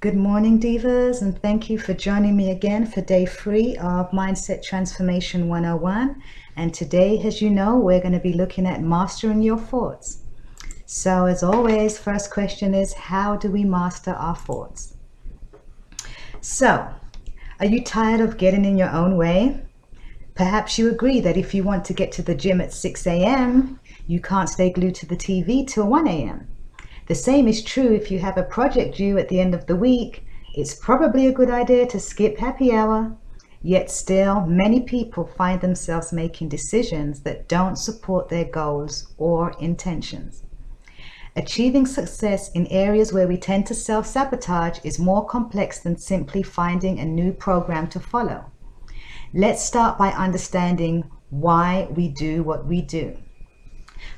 Good morning, Divas, and thank you for joining me again for day 3 of Mindset Transformation 101. And today, as you know, we're going to be looking at mastering your thoughts. So, as always, first question is, how do we master our thoughts? So, are you tired of getting in your own way? Perhaps you agree that if you want to get to the gym at 6 a.m., you can't stay glued to the TV till 1 a.m. The same is true if you have a project due at the end of the week. It's probably a good idea to skip happy hour. Yet still, many people find themselves making decisions that don't support their goals or intentions. Achieving success in areas where we tend to self-sabotage is more complex than simply finding a new program to follow. Let's start by understanding why we do what we do.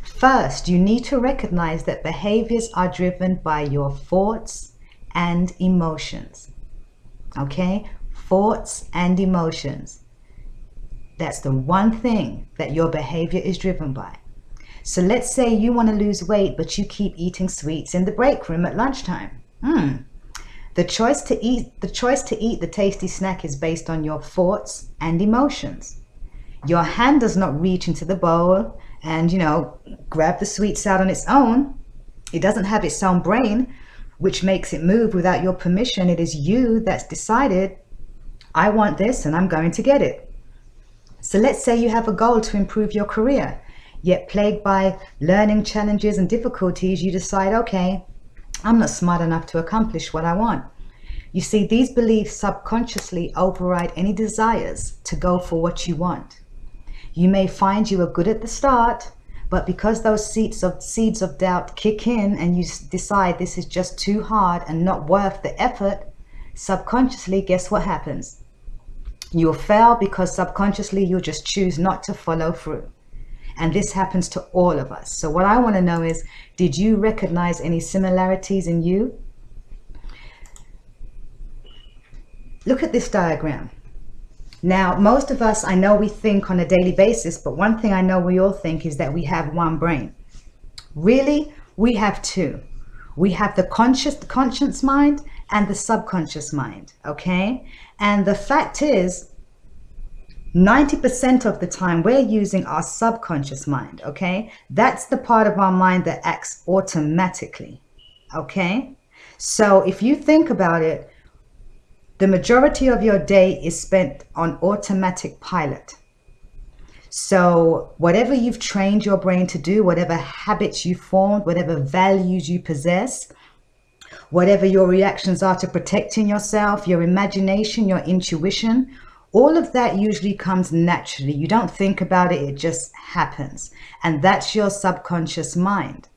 First, you need to recognize that behaviors are driven by your thoughts and emotions. Okay? Thoughts and emotions. That's the one thing that your behavior is driven by. So let's say you want to lose weight, but you keep eating sweets in the break room at lunchtime. The choice to eat the tasty snack is based on your thoughts and emotions. Your hand does not reach into the bowl and, grab the sweets out on its own. It doesn't have its own brain, which makes it move without your permission. It is you that's decided, I want this and I'm going to get it. So let's say you have a goal to improve your career, yet plagued by learning challenges and difficulties, you decide, okay, I'm not smart enough to accomplish what I want. You see, these beliefs subconsciously override any desires to go for what you want. You may find you are good at the start, but because those seeds of doubt kick in and you decide this is just too hard and not worth the effort, subconsciously, guess what happens? You'll fail because subconsciously you'll just choose not to follow through. And this happens to all of us. So what I want to know is, did you recognize any similarities in you? Look at this diagram. Now, most of us, I know we think on a daily basis, but one thing I know we all think is that we have one brain. Really, we have two. We have the conscious mind and the subconscious mind, okay? And the fact is, 90% of the time we're using our subconscious mind, okay? That's the part of our mind that acts automatically, okay? So if you think about it, the majority of your day is spent on automatic pilot. So whatever you've trained your brain to do, whatever habits you formed, whatever values you possess, whatever your reactions are to protecting yourself, your imagination, your intuition, all of that usually comes naturally. You don't think about it, it just happens. And that's your subconscious mind.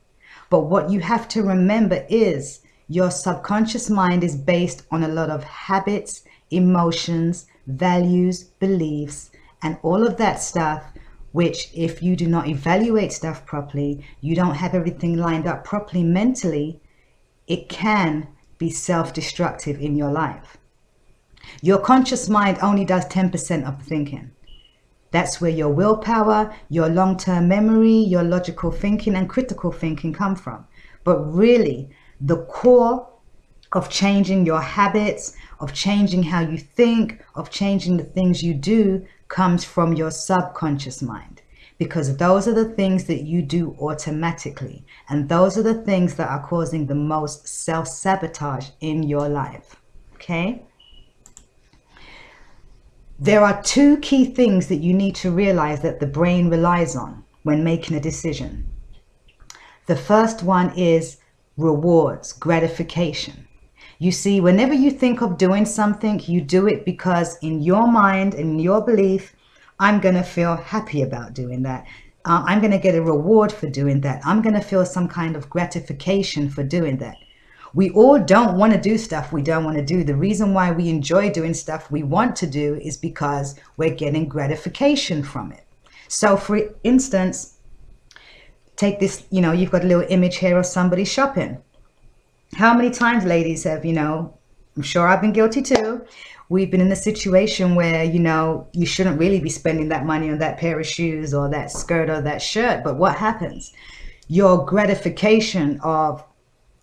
But what you have to remember is your subconscious mind is based on a lot of habits, emotions, values, beliefs, and all of that stuff, which if you do not evaluate stuff properly, you don't have everything lined up properly mentally, it can be self-destructive in your life. Your conscious mind only does 10% of the thinking. That's where your willpower, your long-term memory, your logical thinking and critical thinking come from. But really, the core of changing your habits, of changing how you think, of changing the things you do comes from your subconscious mind. Because those are the things that you do automatically. And those are the things that are causing the most self-sabotage in your life. Okay? There are two key things that you need to realize that the brain relies on when making a decision. The first one is rewards, gratification. You see, whenever you think of doing something, you do it because in your mind and your belief, I'm going to feel happy about doing that. I'm going to get a reward for doing that. I'm going to feel some kind of gratification for doing that. We all don't want to do stuff we don't want to do. The reason why we enjoy doing stuff we want to do is because we're getting gratification from it. So for instance, take this, you've got a little image here of somebody shopping. How many times, ladies, have, I'm sure I've been guilty too. We've been in a situation where, you shouldn't really be spending that money on that pair of shoes or that skirt or that shirt. But what happens? Your gratification of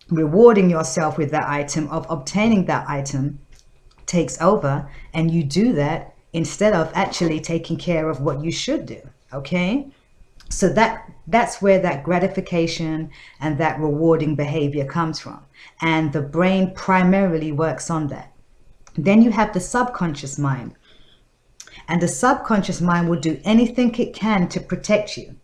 rewarding yourself with that item, of obtaining that item, takes over, and you do that instead of actually taking care of what you should do. Okay, so that's where that gratification and that rewarding behavior comes from, and the brain primarily works on that. Then you have the subconscious mind, and the subconscious mind will do anything it can to protect you,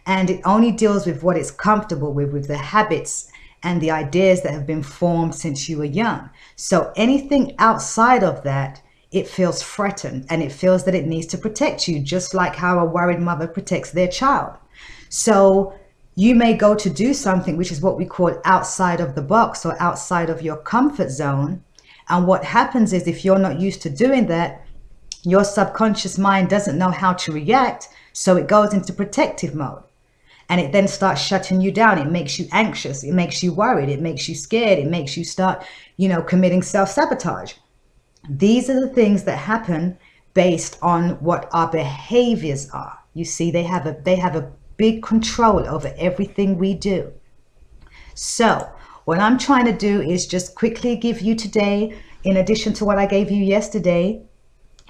and it only deals with what it's comfortable with the habits and the ideas that have been formed since you were young. So anything outside of that, it feels threatened, and it feels that it needs to protect you, just like how a worried mother protects their child. So you may go to do something which is what we call outside of the box or outside of your comfort zone. And what happens is, if you're not used to doing that, your subconscious mind doesn't know how to react. So it goes into protective mode, and it then starts shutting you down. It makes you anxious. It makes you worried. It makes you scared. It makes you start, committing self-sabotage. These are the things that happen based on what our behaviors are. You see, they have a big control over everything we do. So what I'm trying to do is just quickly give you today, in addition to what I gave you yesterday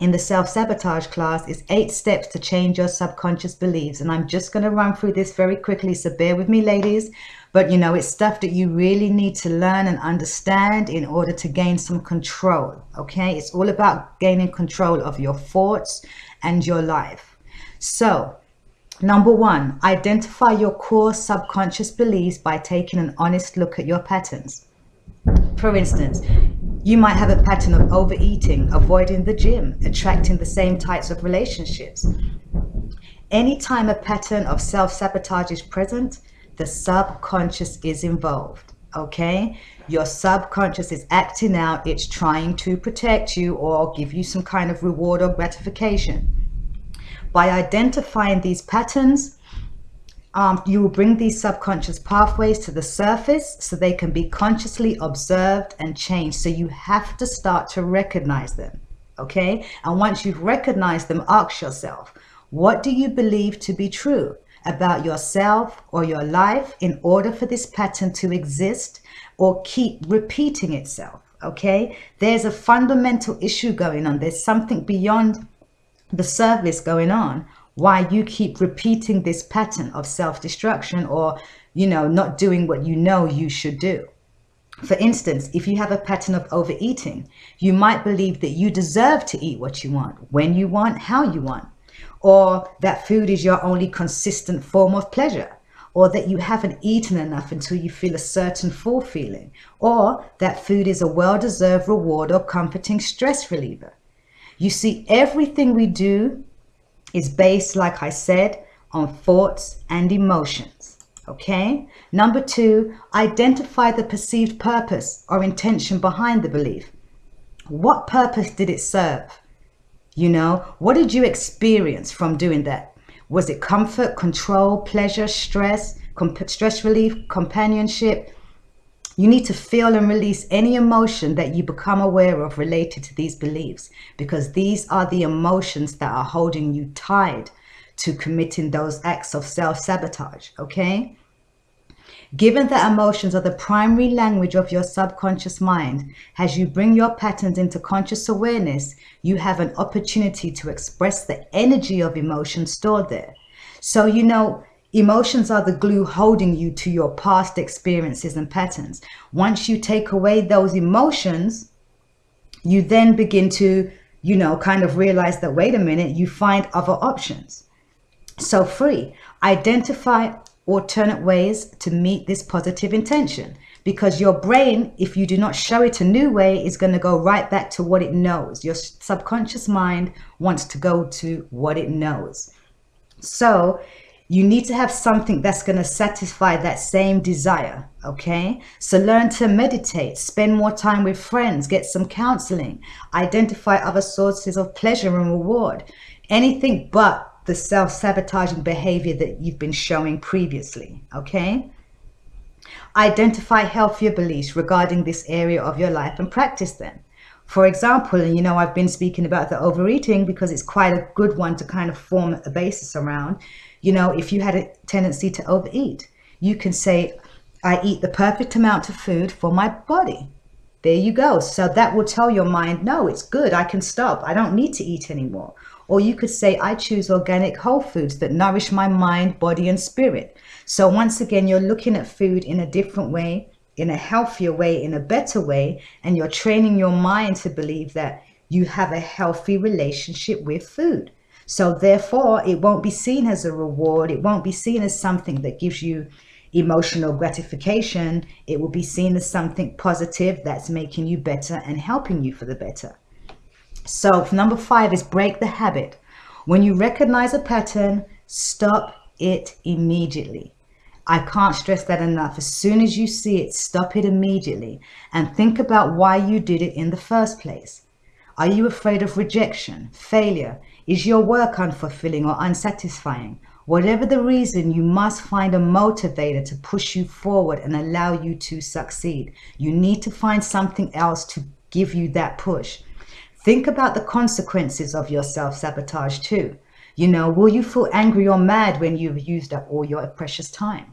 in the self-sabotage class, is 8 steps to change your subconscious beliefs. And I'm just going to run through this very quickly, so bear with me, ladies. But it's stuff that you really need to learn and understand in order to gain some control. Okay, it's all about gaining control of your thoughts and your life. So number 1, identify your core subconscious beliefs by taking an honest look at your patterns. For instance, you might have a pattern of overeating, avoiding the gym, attracting the same types of relationships. Anytime a pattern of self-sabotage is present, the subconscious is involved. Okay, your subconscious is acting out. It's trying to protect you or give you some kind of reward or gratification. By identifying these patterns, you will bring these subconscious pathways to the surface so they can be consciously observed and changed. So you have to start to recognize them. Okay, and once you've recognized them, ask yourself, what do you believe to be true about yourself or your life in order for this pattern to exist or keep repeating itself? Okay, there's a fundamental issue going on. There's something beyond the surface going on why you keep repeating this pattern of self-destruction or not doing what you should do. For instance, if you have a pattern of overeating, you might believe that you deserve to eat what you want, when you want, how you want, or that food is your only consistent form of pleasure, or that you haven't eaten enough until you feel a certain full feeling, or that food is a well-deserved reward or comforting stress reliever. You see, everything we do is based, like I said, on thoughts and emotions. Okay? Number 2, identify the perceived purpose or intention behind the belief. What purpose did it serve? What did you experience from doing that? Was it comfort, control, pleasure, stress relief, companionship? You need to feel and release any emotion that you become aware of related to these beliefs, because these are the emotions that are holding you tied to committing those acts of self-sabotage. Okay? Given that emotions are the primary language of your subconscious mind, as you bring your patterns into conscious awareness, you have an opportunity to express the energy of emotion stored there. So, emotions are the glue holding you to your past experiences and patterns. Once you take away those emotions, you then begin to, kind of realize that, wait a minute, you find other options. So 3, identify alternate ways to meet this positive intention, because your brain, if you do not show it a new way, is going to go right back to what it knows. Your subconscious mind wants to go to what it knows. So you need to have something that's going to satisfy that same desire. Okay, so learn to meditate, spend more time with friends, get some counseling, identify other sources of pleasure and reward, anything but the self-sabotaging behavior that you've been showing previously. Okay, identify healthier beliefs regarding this area of your life and practice them. For example, I've been speaking about the overeating because it's quite a good one to kind of form a basis around. If you had a tendency to overeat, you can say, I eat the perfect amount of food for my body. There you go. So that will tell your mind, no, it's good. I can stop. I don't need to eat anymore. Or you could say, I choose organic whole foods that nourish my mind, body, and spirit. So once again, you're looking at food in a different way, in a healthier way, in a better way, and you're training your mind to believe that you have a healthy relationship with food. So therefore, it won't be seen as a reward. It won't be seen as something that gives you emotional gratification. It will be seen as something positive that's making you better and helping you for the better. So number 5 is break the habit. When you recognize a pattern, stop it immediately. I can't stress that enough. As soon as you see it, stop it immediately and think about why you did it in the first place. Are you afraid of rejection, failure? Is your work unfulfilling or unsatisfying? Whatever the reason, you must find a motivator to push you forward and allow you to succeed. You need to find something else to give you that push. Think about the consequences of your self-sabotage too. Will you feel angry or mad when you've used up all your precious time?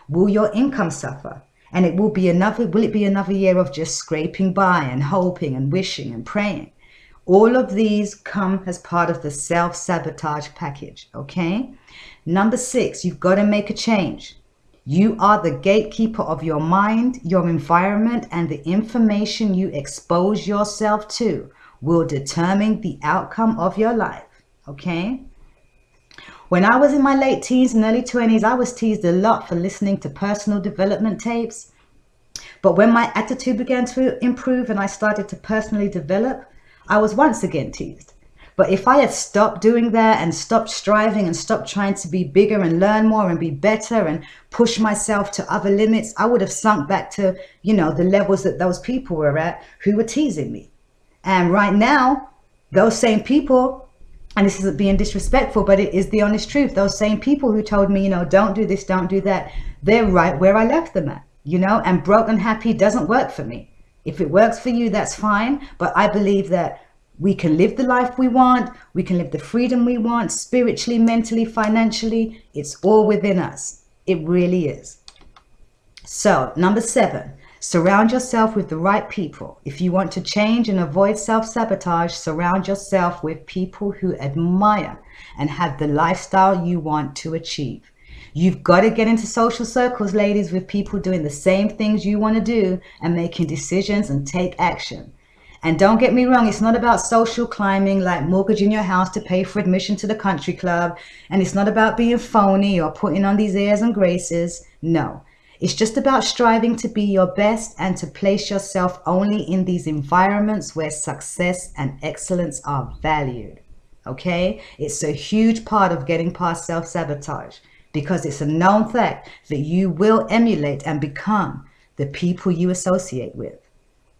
Will your income suffer? And will it be another year of just scraping by and hoping and wishing and praying? All of these come as part of the self-sabotage package, okay? Number 6, you've got to make a change. You are the gatekeeper of your mind, your environment, and the information you expose yourself to will determine the outcome of your life, okay? When I was in my late teens and early 20s, I was teased a lot for listening to personal development tapes. But when my attitude began to improve and I started to personally develop, I was once again teased. But if I had stopped doing that and stopped striving and stopped trying to be bigger and learn more and be better and push myself to other limits, I would have sunk back to, the levels that those people were at who were teasing me. And right now, those same people, and this isn't being disrespectful, but it is the honest truth, those same people who told me, don't do this, don't do that, they're right where I left them at, and broke and happy doesn't work for me. If it works for you, that's fine. But I believe that we can live the life we want. We can live the freedom we want, spiritually, mentally, financially. It's all within us. It really is. So number 7, surround yourself with the right people. If you want to change and avoid self-sabotage, surround yourself with people who admire and have the lifestyle you want to achieve. You've got to get into social circles, ladies, with people doing the same things you want to do and making decisions and take action. And don't get me wrong, it's not about social climbing, like mortgaging your house to pay for admission to the country club. And it's not about being phony or putting on these airs and graces. No, it's just about striving to be your best and to place yourself only in these environments where success and excellence are valued. Okay? It's a huge part of getting past self-sabotage, because it's a known fact that you will emulate and become the people you associate with,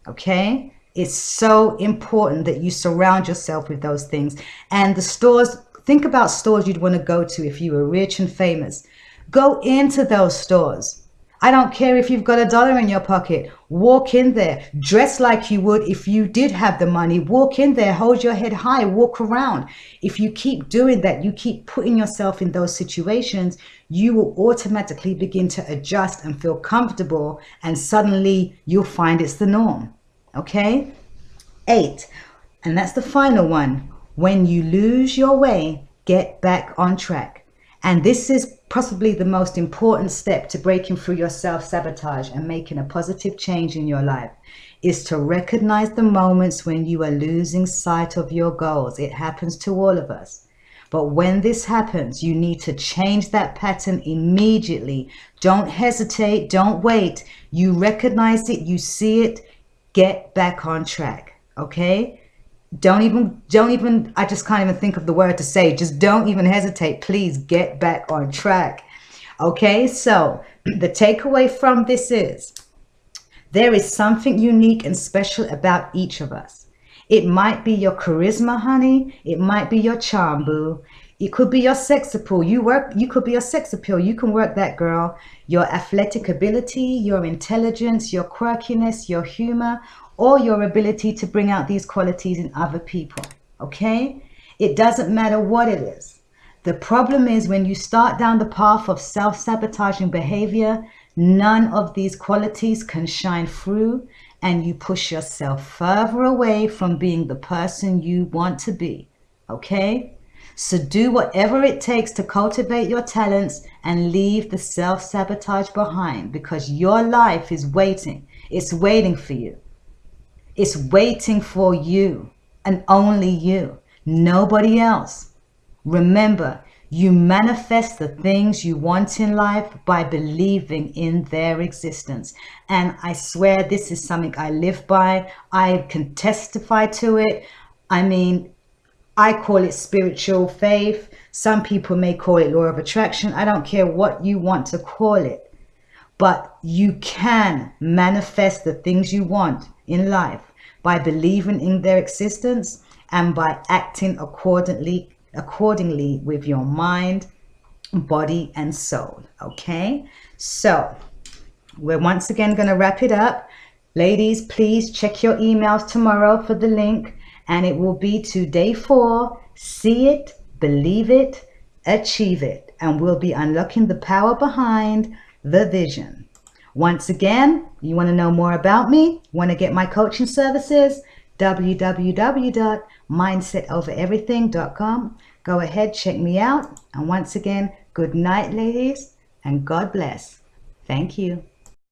okay? It's so important that you surround yourself with those things. And the stores, think about stores you'd want to go to if you were rich and famous. Go into those stores. I don't care if you've got $1 in your pocket. Walk in there, dress like you would if you did have the money. Walk in there, hold your head high, walk around. If you keep doing that, you keep putting yourself in those situations, you will automatically begin to adjust and feel comfortable, and suddenly you'll find it's the norm. Okay? 8, and that's the final one. When you lose your way, get back on track. And this is possibly the most important step to breaking through your self-sabotage and making a positive change in your life, is to recognize the moments when you are losing sight of your goals. It happens to all of us. But when this happens, you need to change that pattern immediately. Don't hesitate, don't wait. You recognize it, you see it, get back on track, okay? Don't even, I just can't even think of the word to say. Just don't even hesitate. Please get back on track. Okay, so the takeaway from this is there is something unique and special about each of us. It might be your charisma, honey. It might be your charm, boo. It could be your sex appeal. You could be your sex appeal. You can work that, girl. Your athletic ability, your intelligence, your quirkiness, your humor, or your ability to bring out these qualities in other people, okay? It doesn't matter what it is. The problem is when you start down the path of self-sabotaging behavior, none of these qualities can shine through, and you push yourself further away from being the person you want to be. Okay? So do whatever it takes to cultivate your talents and leave the self-sabotage behind, because your life is waiting. It's waiting for you. It's waiting for you and only you, nobody else. Remember, you manifest the things you want in life by believing in their existence. And I swear this is something I live by. I can testify to it. I mean, I call it spiritual faith. Some people may call it law of attraction. I don't care what you want to call it. But you can manifest the things you want in life by believing in their existence and by acting accordingly with your mind, body, and soul. Okay? So we're once again going to wrap it up. Ladies, please check your emails tomorrow for the link, and it will be to day 4. See it, believe it, achieve it, and we'll be unlocking the power behind the vision. Once again, you want to know more about me, want to get my coaching services, www.mindsetovereverything.com. Go ahead, check me out. And once again, good night, ladies, and God bless. Thank you.